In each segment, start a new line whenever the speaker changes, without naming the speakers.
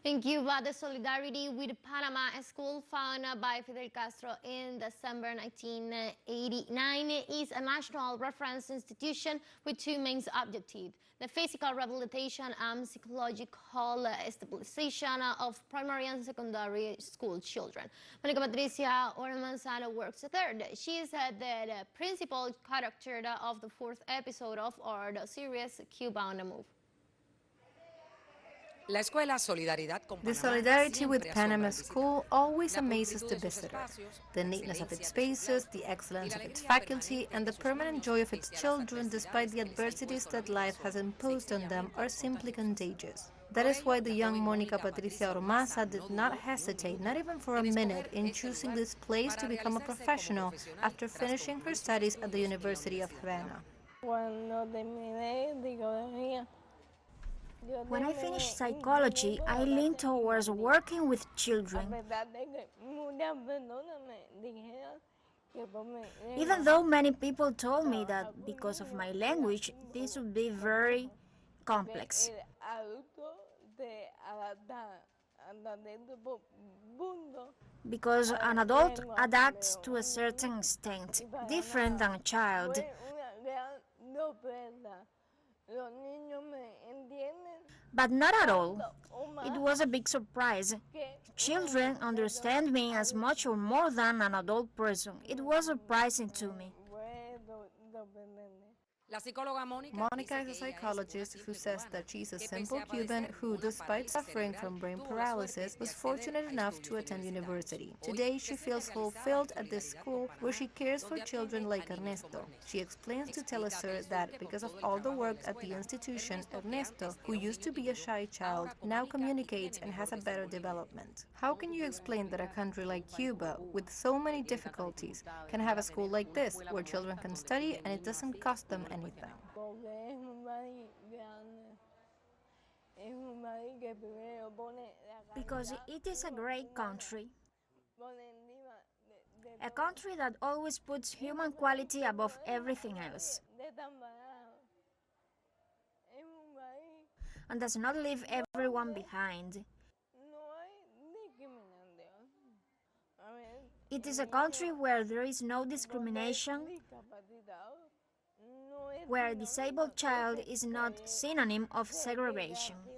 In Cuba, the Solidarity with Panama school founded by Fidel Castro in December 1989 is a national reference institution with two main objectives: the physical rehabilitation and psychological stabilization of primary and secondary school children. Monica Patricia Hormaza works there. She is the principal character of the fourth episode of our series Cuba on the Move.
La escuela Solidaridad con
The
Panamá
solidarity with
siempre asombra
Panama
al
School
visitante.
always
La
amazes
pulcritud
the
de sus
visitor.
espacios,
The
la
neatness of its
excelencia de su
spaces,
claustro
the
y
excellence
la
of its
alegría
faculty,
permanente
and
de
the
sus
permanent
niños
joy of its
pese a las
children despite
adversidades
the
que les ha
adversities
impuesto la
that
vida
life has
son
imposed on them are
sencillamente
simply
contagiosos.
contagious. That
Por
is why
ello,
the
la
young
joven
Mónica
Mónica
Patricia
Patricia
Hormaza
Hormaza
did
no
not
dudó ni un
hesitate, not
minuto
even for a
en
minute,
escoger
in
este
choosing
lugar
this place to
para
become a
realizarse como
professional
profesional
after
tras
finishing her
concluir sus
studies at the
estudios en la
University of
Universidad de La
Havana.
Habana.
Cuando terminé psicología, yo
When I
terminé
finished
incliné
psychology,
por
I
la
leaned
parte
towards
infantil.
working with
A
children.
pesar de que muchas personas me dijeron que por mi
Even
lengua
though many people told me
trabajar
that
con
because of
niños
my
era
language,
un
this
poco
would be very
complejo, porque
complex.
el adulto se adapta hasta cierto punto
Because
a
an
la
adult
lengua,
adapts
pero
to a
¿entiendes?
certain extent,
Y para
different than
nada,
a child.
fue una gran sorpresa. Los niños me entienden
But not at all.
tanto o
It
más
was a big surprise.
que
Children
una
understand
persona
me as
adulta.
much or more than an adult person. It was surprising to me.
Fue sorprendente.
La psicóloga Mónica
Monica
dice
is a
que ella es una
psychologist who
simple
says
cubana
that she's a
que
simple
pese a
Cuban
padecer
who,
una
despite
parálisis
suffering
cerebral,
from brain
tuvo la suerte
paralysis,
de
was
acceder
fortunate
a
enough to
estudios
attend
universitarios.
university.
Hoy
Today,
se
she
siente
feels
realizada en
fulfilled at this
Solidaridad con
school where
Panamá,
she cares for
donde
children
atiende
like
a niños como
Ernesto.
Ernesto.
She explains to
Explica a
teleSUR
teleSUR
that
que por
because of
todo el
all the
trabajo de la
work at the
escuela,
institution,
que
Ernesto,
antes
who
era un
used
niño
to be a
tímido,
shy child,
ahora
now
comunica y
communicates
tiene
and has
mejor
a better
desenvolvimiento.
development. How can you explain that a country like Cuba, with so many difficulties, can have a school like this, where children can study and it doesn't cost them anything?
Porque es un país grande, es un país que primero pone la
Because
calidad
it is a great
humana,
country.
pone encima de
A
todo.
country that always puts
Es un
human
país
quality
que
above
no deja a
everything else,
nadie desamparado. Es un país,
and does not leave everyone behind.
no hay discriminación. A ver,
It is
el
a country
niño
where there is no
donde es
discrimination,
discapacitado no es
where a
sinónimo
disabled child
de
is not synonym of segregation.
segregación.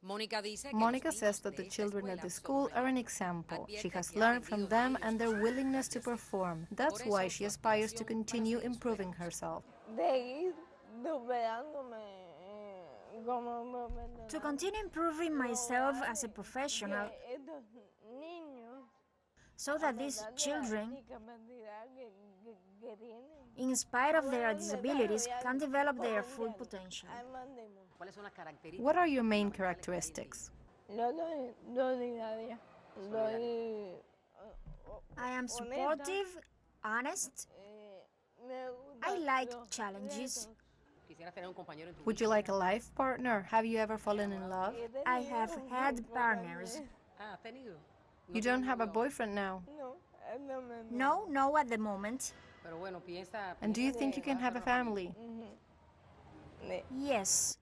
Mónica dice que
Monica
los
says
niños
that
de
the
esta
children at
escuela
the
son
school
un
are an
ejemplo.
example. She
Advierte
has
que ha
learned from
aprendido de
them
ellos
and their
a
willingness to
superarse.
perform. That's
Por
why
eso
she
su
aspires to
aspiración para
continue
seguir
improving
superándose.
herself.
De ir superándome como
To
profesional.
continue improving myself
Lograr
as a professional
que estos niños,
so
a
that these
pesar de la
children,
discapacidad que tienen,
in spite of their
puedan
disabilities, can
desarrollar
develop their
su
full
potencial
potential.
al máximo.
What are your main characteristics?
Yo soy solidaria, soy
I am
honesta,
supportive, honest,
me
I
gustan
like
los
challenges,
retos.
Would you like a life partner? Have you ever fallen in love?
He
I
tenido
have
un
had
tiempo
partners.
también.
You don't have a boyfriend now.
No, él no me
No, no at the moment.
And do you think you can have a family?
Yes,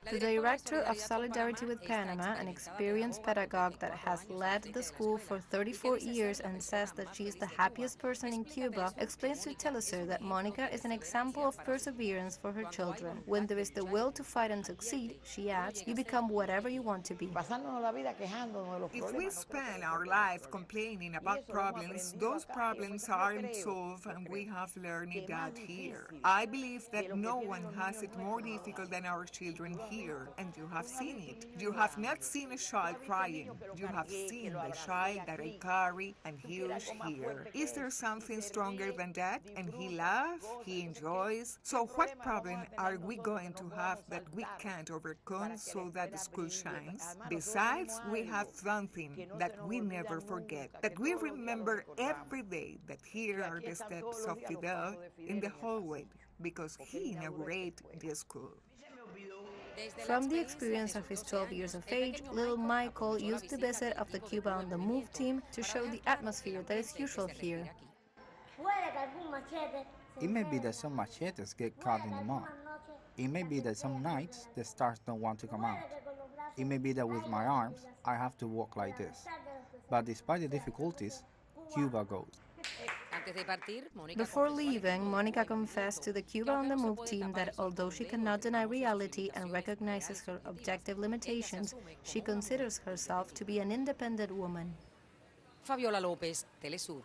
The director of Solidarity with Panama, an experienced pedagogue that has led the school for 34 years and says that she is the happiest person in Cuba, explains to teleSUR that Monica is an example of perseverance for her children. When there is the will to fight and succeed, she adds, you become whatever you want to be.
If we spend our life complaining about problems, those problems aren't solved, and we have learned that here. I believe that no one has it more difficult than our children here, and you have seen it. You have not seen a child crying. You have seen the child that I carry and huge here. Is there something stronger than that? And he laughs, he enjoys. So what problem are we going to have that we can't overcome so that the school shines? Besides, we have something that we never forget, that we remember every day, that here are the steps of Fidel in the hallway, because he inaugurated the school.
From the experience of his 12 years of age, little Michael used the visit of the Cuba on the Move team to show the atmosphere that is usual here.
It may be that some machetes get caught in the mud. It may be that some nights the stars don't want to come out. It may be that with my arms, I have to walk like this. But despite the difficulties, Cuba goes.
Antes de partir, Mónica
Before
confesó al
leaving,
equipo
Monica
de
confessed to the Cuba on the Move team that although she cannot deny reality and recognizes her objective limitations, she considers herself to be an independent woman.
Fabiola Lopez, teleSUR.